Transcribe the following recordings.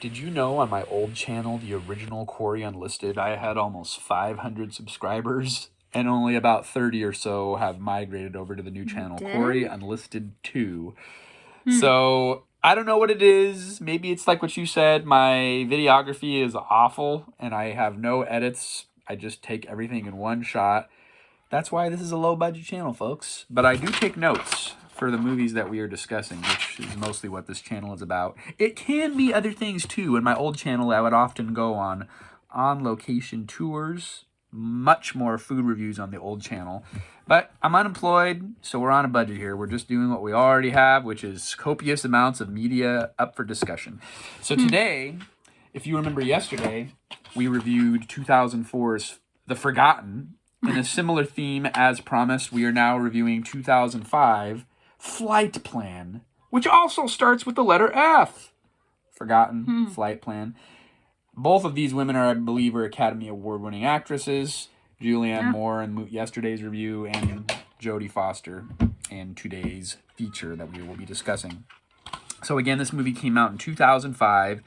Did you know on my old channel, the original Corey Unlisted, I had almost 500 subscribers, and only about 30 or so have migrated over to the new channel, Corey Unlisted 2. So I don't know what it is. Maybe it's like what you said. My videography is awful, and I have no edits. I just take everything in one shot. That's why this is a low-budget channel, folks. But I do take notes for the movies that we are discussing, which is mostly what this channel is about. It can be other things, too. In my old channel, I would often go on location tours, much more food reviews on the old channel. But I'm unemployed, so we're on a budget here. We're just doing what we already have, which is copious amounts of media up for discussion. So today, if you remember yesterday, we reviewed 2004's The Forgotten. In a similar theme as promised, we are now reviewing 2005 Flight Plan, which also starts with the letter F. Forgotten, Flight Plan. Both of these women are, I believe, Academy Award-winning actresses. Julianne Moore in yesterday's review, and Jodie Foster in today's feature that we will be discussing. So again, this movie came out in 2005.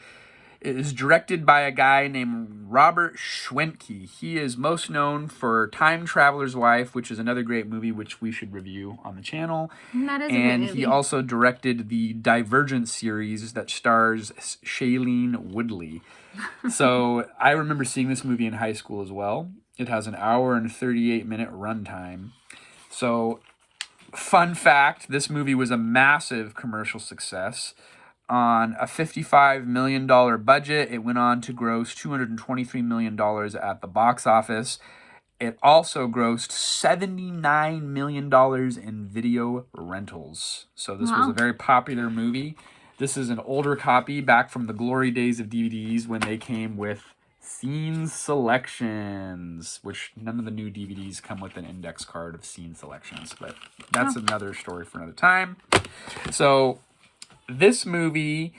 It is directed by a guy named Robert Schwentke. He is most known for Time Traveler's Wife, which is another great movie which we should review on the channel. That is a and great movie. He also directed the Divergent series that stars Shailene Woodley. So I remember seeing this movie in high school as well. It has an hour and 38-minute runtime. So, fun fact, this movie was a massive commercial success. On a $55 million budget, it went on to gross $223 million at the box office. It also grossed $79 million in video rentals. So this was a very popular movie. This is an older copy back from the glory days of DVDs when they came with scene selections, which none of the new DVDs come with an index card of scene selections, but that's another story for another time. So this movie,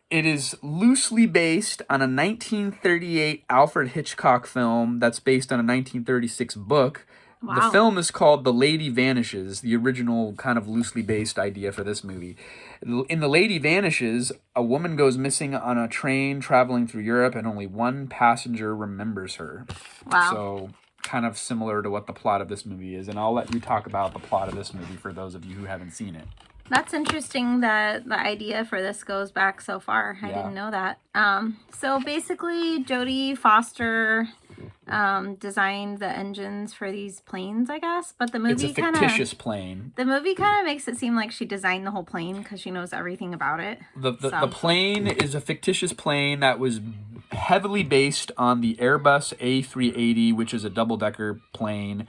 it is loosely based on a 1938 Alfred Hitchcock film that's based on a 1936 book. The film is called The Lady Vanishes, the original kind of loosely based idea for this movie. In The Lady Vanishes, a woman goes missing on a train traveling through Europe, and only one passenger remembers her. So kind of similar to what the plot of this movie is, and I'll let you talk about the plot of this movie for those of you who haven't seen it. That's interesting that the idea for this goes back so far. I didn't know that. So basically, Jodie Foster designed the engines for these planes, I guess. But the movie it's a fictitious plane. The movie kind of makes it seem like she designed the whole plane because she knows everything about it. The plane is a fictitious plane that was heavily based on the Airbus A380, which is a double-decker plane.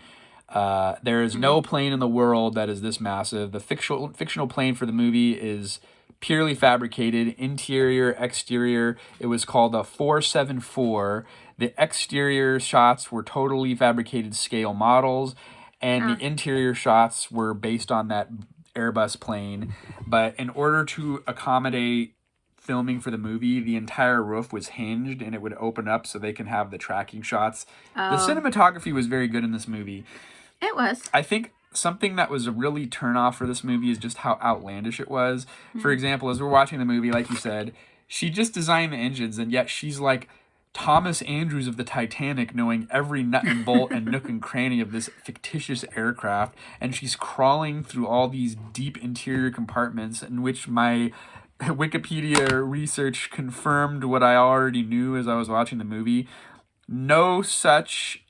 There is no plane in the world that is this massive. The fictional plane for the movie is purely fabricated, interior, exterior. It was called a 474. The exterior shots were totally fabricated scale models, and the interior shots were based on that Airbus plane. But in order to accommodate filming for the movie, the entire roof was hinged, and it would open up so they can have the tracking shots. The cinematography was very good in this movie. It was. I think something that was a really turnoff for this movie is just how outlandish it was. For example, as we're watching the movie, like you said, she just designed the engines, and yet she's like Thomas Andrews of the Titanic, knowing every nut and bolt and nook and cranny of this fictitious aircraft, and she's crawling through all these deep interior compartments in which my Wikipedia research confirmed what I already knew as I was watching the movie. No such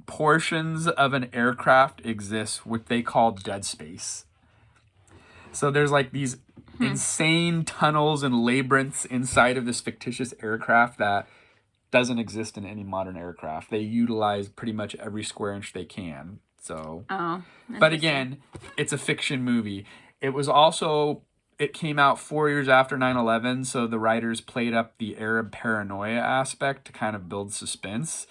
portions of an aircraft exist, what they call dead space. So there's like these insane tunnels and labyrinths inside of this fictitious aircraft that doesn't exist in any modern aircraft. They utilize pretty much every square inch they can. So, but again, it's a fiction movie. It came out 4 years after 9/11, so the writers played up the Arab paranoia aspect to kind of build suspense.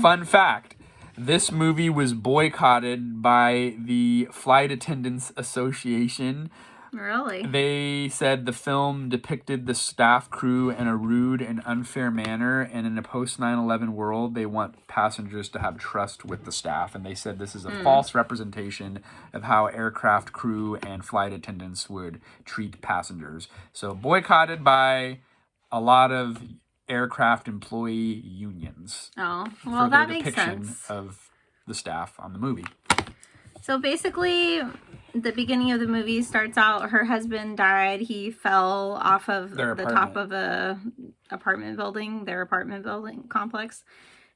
Fun fact, this movie was boycotted by the Flight Attendants Association. Really? They said the film depicted the staff crew in a rude and unfair manner, and in a post 9/11 world, they want passengers to have trust with the staff, and they said this is a false representation of how aircraft crew and flight attendants would treat passengers. So boycotted by a lot of aircraft employee unions. Oh, for well, their that makes depiction sense. of the staff on the movie. So basically, the beginning of the movie starts out, her husband died. He fell off of the top of a apartment building, their apartment building complex.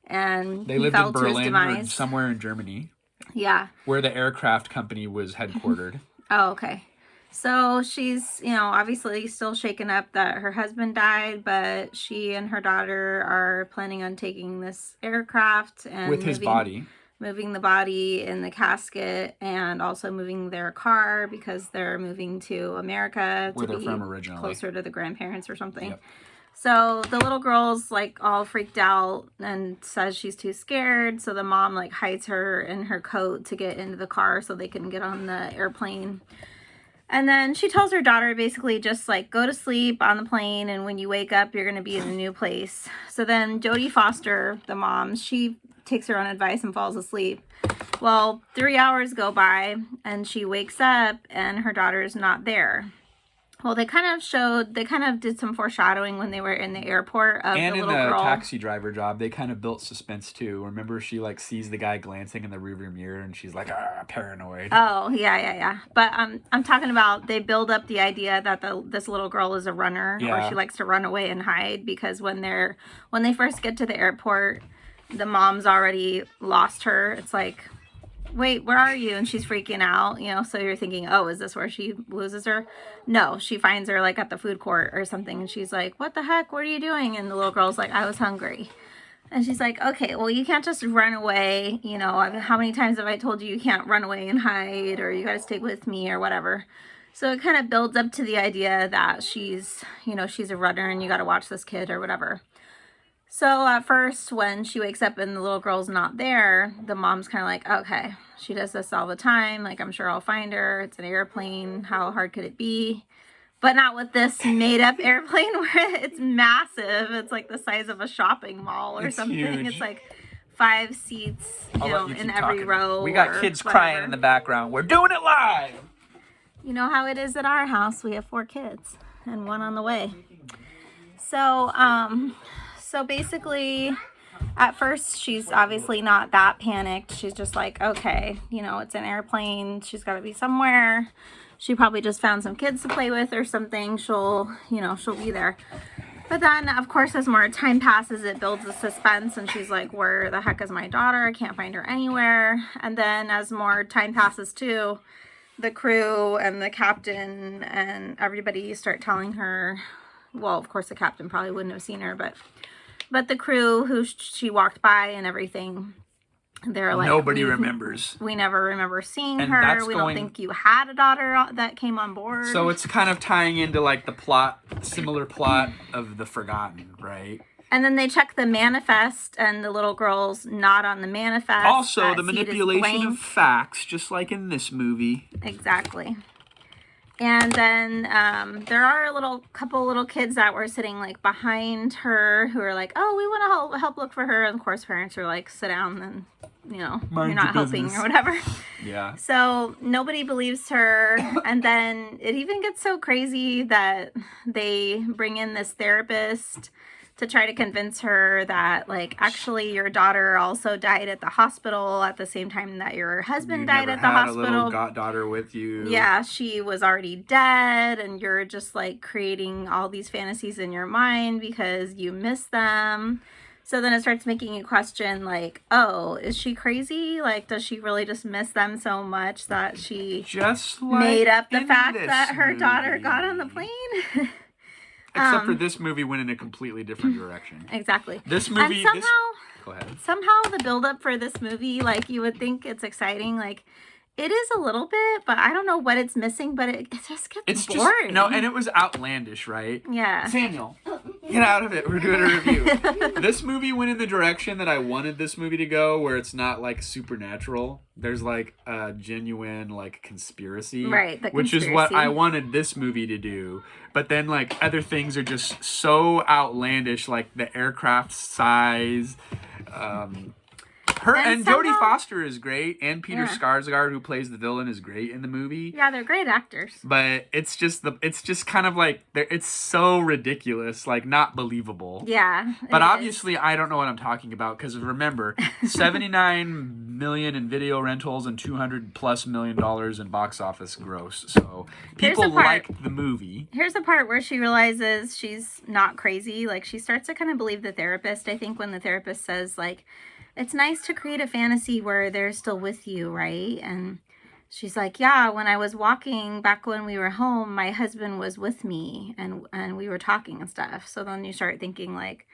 And they he lived fell in to his Berlin or demise. somewhere in Germany. Yeah. Where the aircraft company was headquartered. Oh, okay. So she's, obviously still shaken up that her husband died, but she and her daughter are planning on taking this aircraft and with his body. Moving the body in the casket, and also moving their car because they're moving to America where to they're be from originally. Closer to the grandparents or something. Yep. So the little girl's like all freaked out and says she's too scared. So the mom like hides her in her coat to get into the car so they can get on the airplane. And then she tells her daughter basically just like go to sleep on the plane, and when you wake up you're going to be in a new place. So then Jodie Foster, the mom, she takes her own advice and falls asleep. Well, 3 hours go by and she wakes up and her daughter's not there. Well, they kind of did some foreshadowing when they were in the airport of and the little girl. And in the taxi driver job, they kind of built suspense too. Remember, she like sees the guy glancing in the rearview mirror, and she's like, paranoid. Oh, yeah. But I'm talking about they build up the idea that this little girl is a runner, or she likes to run away and hide, because when they first get to the airport, the mom's already lost her. It's like, wait, where are you? And she's freaking out, so you're thinking, oh, is this where she loses her? No, she finds her like at the food court or something, and she's like, what the heck, what are you doing? And the little girl's like, I was hungry. And she's like, okay, well, you can't just run away, how many times have I told you can't run away and hide, or you gotta stick with me, or whatever. So it kind of builds up to the idea that she's a runner and you gotta watch this kid or whatever. So at first, when she wakes up and the little girl's not there, the mom's kind of like, okay, she does this all the time. Like, I'm sure I'll find her. It's an airplane. How hard could it be? But not with this made-up airplane where it's massive. It's like the size of a shopping mall or something. Huge. It's like 5 seats, in every row. We got kids crying in the background. We're doing it live. You know how it is at our house. We have 4 kids and 1 on the way. So basically, at first, she's obviously not that panicked. She's just like, okay, it's an airplane. She's got to be somewhere. She probably just found some kids to play with or something. She'll be there. But then, of course, as more time passes, it builds a suspense. And she's like, where the heck is my daughter? I can't find her anywhere. And then as more time passes, too, the crew and the captain and everybody start telling her, well, of course, the captain probably wouldn't have seen her, but the crew who she walked by and everything, they're like, nobody remembers. We never remember seeing her. We don't think you had a daughter that came on board. So it's kind of tying into like the similar plot of The Forgotten, right? And then they check the manifest, and the little girl's not on the manifest. Also, the manipulation of facts, just like in this movie. Exactly. And then there are a couple little kids that were sitting like behind her who are like, oh, we want to help look for her. And of course, parents are like, sit down and, you're not helping or whatever. Yeah. So nobody believes her. And then it even gets so crazy that they bring in this therapist to try to convince her that, like, actually your daughter also died at the hospital at the same time that your husband died at the hospital. You never had a little goddaughter with you. Yeah, she was already dead, and you're just, like, creating all these fantasies in your mind because you miss them. So then it starts making you question, like, oh, is she crazy? Like, does she really just miss them so much that she just like made up the fact that her daughter got on the plane? Except for this movie went in a completely different direction. Exactly. This movie... And go ahead. Somehow the build-up for this movie, like, you would think it's exciting. Like, it is a little bit, but I don't know what it's missing, but it just gets boring. And it was outlandish, right? Yeah. Samuel, get out of it. We're doing a review. This movie went in the direction that I wanted this movie to go, where it's not, like, supernatural. There's, like, a genuine, like, conspiracy. Right, which is what I wanted this movie to do. But then, like, other things are just so outlandish, like the aircraft size, Her and somehow, Jodie Foster is great, and Peter Yeah. Skarsgård, who plays the villain, is great in the movie. Yeah, they're great actors. But it's just kind of like it's so ridiculous, like not believable. Yeah. But obviously, I don't know what I'm talking about because remember, 79 million in video rentals and 200+ million dollars in box office gross. So people like the movie. Here's the part where she realizes she's not crazy. Like she starts to kind of believe the therapist. I think when the therapist says like, it's nice to create a fantasy where they're still with you, right? And she's like, yeah, when I was walking back when we were home, my husband was with me and we were talking and stuff. So then you start thinking like,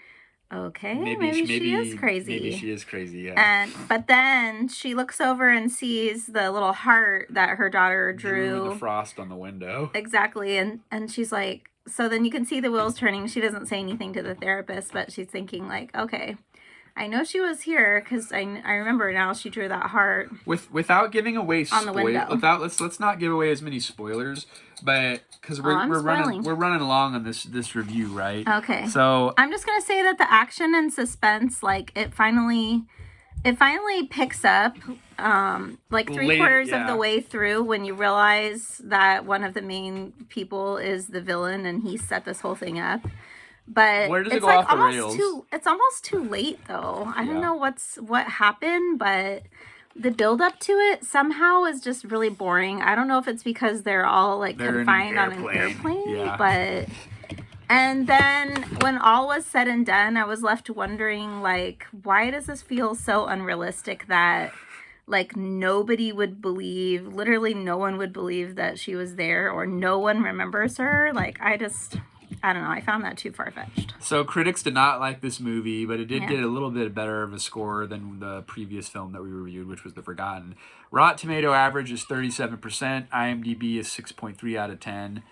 okay, maybe she is crazy. Maybe she is crazy, yeah. But then she looks over and sees the little heart that her daughter drew. The frost on the window. Exactly. And she's like, so then you can see the wheels turning. She doesn't say anything to the therapist, but she's thinking like, okay, I know she was here because I remember now she drew that heart. Without giving away on the window. Let's not give away as many spoilers, but because we're running along on this review, right? Okay. So I'm just gonna say that the action and suspense, like it finally picks up, like three-quarters of the way through when you realize that one of the main people is the villain and he set this whole thing up. But where does it go off the rails? It's almost too late though. I don't know what happened, but the build up to it somehow is just really boring. I don't know if it's because they're all like confined on an airplane, but and then when all was said and done, I was left wondering like, why does this feel so unrealistic that like nobody would believe, literally no one would believe that she was there or no one remembers her? Like I don't know. I found that too far-fetched. So critics did not like this movie, but it did get a little bit better of a score than the previous film that we reviewed, which was The Forgotten. Rotten Tomato average is 37%. IMDb is 6.3 out of 10.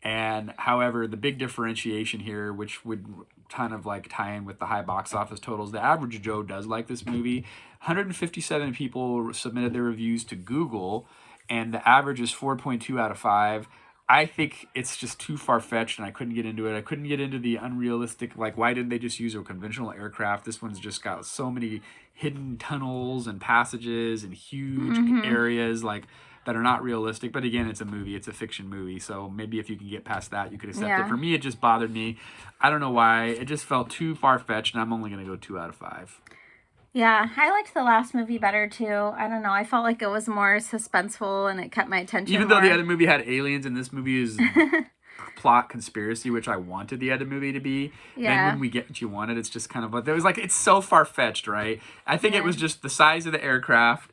And however, the big differentiation here, which would kind of like tie in with the high box office totals, the average Joe does like this movie. 157 people submitted their reviews to Google, and the average is 4.2 out of 5. I think it's just too far-fetched, and I couldn't get into it. I couldn't get into the unrealistic, like, why didn't they just use a conventional aircraft? This one's just got so many hidden tunnels and passages and huge areas, like, that are not realistic. But again, it's a movie. It's a fiction movie. So maybe if you can get past that, you could accept it. For me, it just bothered me. I don't know why. It just felt too far-fetched, and I'm only going to go 2 out of 5. Yeah, I liked the last movie better too. I don't know. I felt like it was more suspenseful and it kept my attention. Even though the other movie had aliens and this movie is plot conspiracy, which I wanted the other movie to be. Then when we get what you wanted, it's just kind of like, there was like, it's so far-fetched, right? I think it was just the size of the aircraft.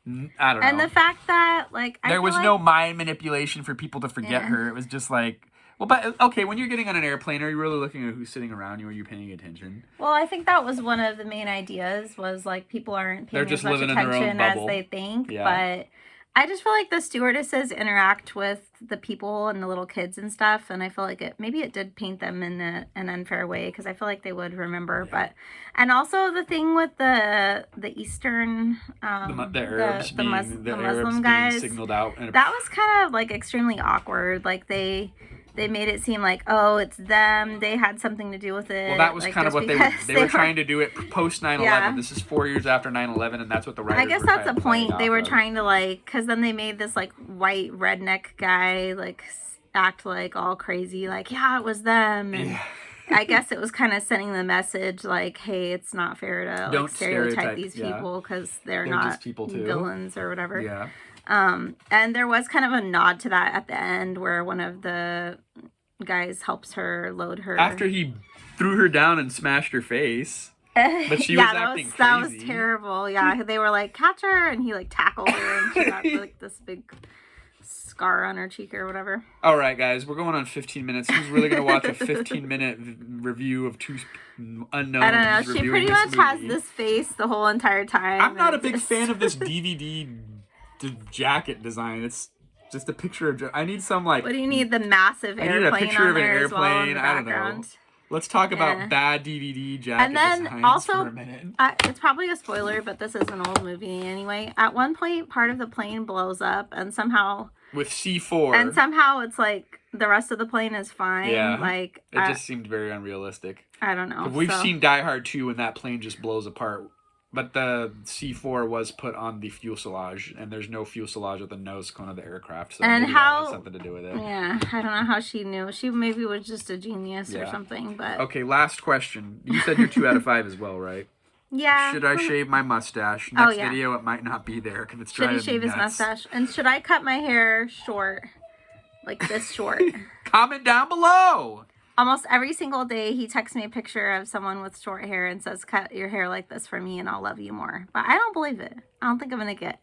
I don't know. And the fact that, like, there was no mind manipulation for people to forget her. It was just like, well, but okay, when you're getting on an airplane, are you really looking at who's sitting around you? Are you paying attention? Well, I think that was one of the main ideas was like people aren't paying as much attention as they think. But I just feel like the stewardesses interact with the people and the little kids and stuff, and I feel like maybe it did paint them in an unfair way because I feel like they would remember. But and also the thing with the Eastern the Arabs the Muslim guys guys signaled out, that was kind of like extremely awkward. Like they made it seem like, oh, it's them. They had something to do with it. Well, that was like, kind of what they were trying to do it post 9/11. Yeah. This is 4 years after 9/11, and that's what the writers I guess that's the point. They were trying to like, because then they made this like white redneck guy like act like all crazy, like, yeah, it was them. And I guess it was kind of sending the message like, hey, it's not fair to like stereotype these people because they're not just people too. Villains or whatever. Yeah. And there was kind of a nod to that at the end where one of the guys helps her load her. After he threw her down and smashed her face. But she was acting crazy. That was terrible. Yeah, they were like, catch her, and he like tackled her and she got like this big scar on her cheek or whatever. All right, guys, we're going on 15 minutes. Who's really going to watch a 15-minute review of two unknowns? I don't know. She pretty much has this face the whole entire time. I'm not a big fan of this DVD jacket design. It's just a picture of. I need some like. What do you need? The massive airplane. I need a picture of an airplane. I don't know. Let's talk about bad DVD jacket and then designs also, for a minute. It's probably a spoiler, but this is an old movie anyway. At one point, part of the plane blows up, and somehow with C4, and somehow it's like the rest of the plane is fine. Yeah, like it just seemed very unrealistic. I don't know. We've seen Die Hard 2 when that plane just blows apart But the C4 was put on the fuselage, and there's no fuselage at the nose cone of the aircraft, so And maybe that how- has something to do with it. Yeah, I don't know how she knew. She maybe was just a genius or Yeah. something, but Okay, last question. You said you're 2 out of 5 as well, right? yeah. Should I shave my mustache? Next yeah. video, it might not be there because it's Should he driving shave me his nuts. mustache? And should I cut my hair short? Like this short? Comment down below. Almost every single day he texts me a picture of someone with short hair and says, cut your hair like this for me and I'll love you more. But I don't believe it. I don't think I'm going to get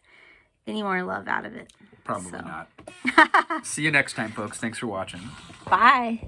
any more love out of it. Probably So. not. See you next time, folks. Thanks for watching. Bye.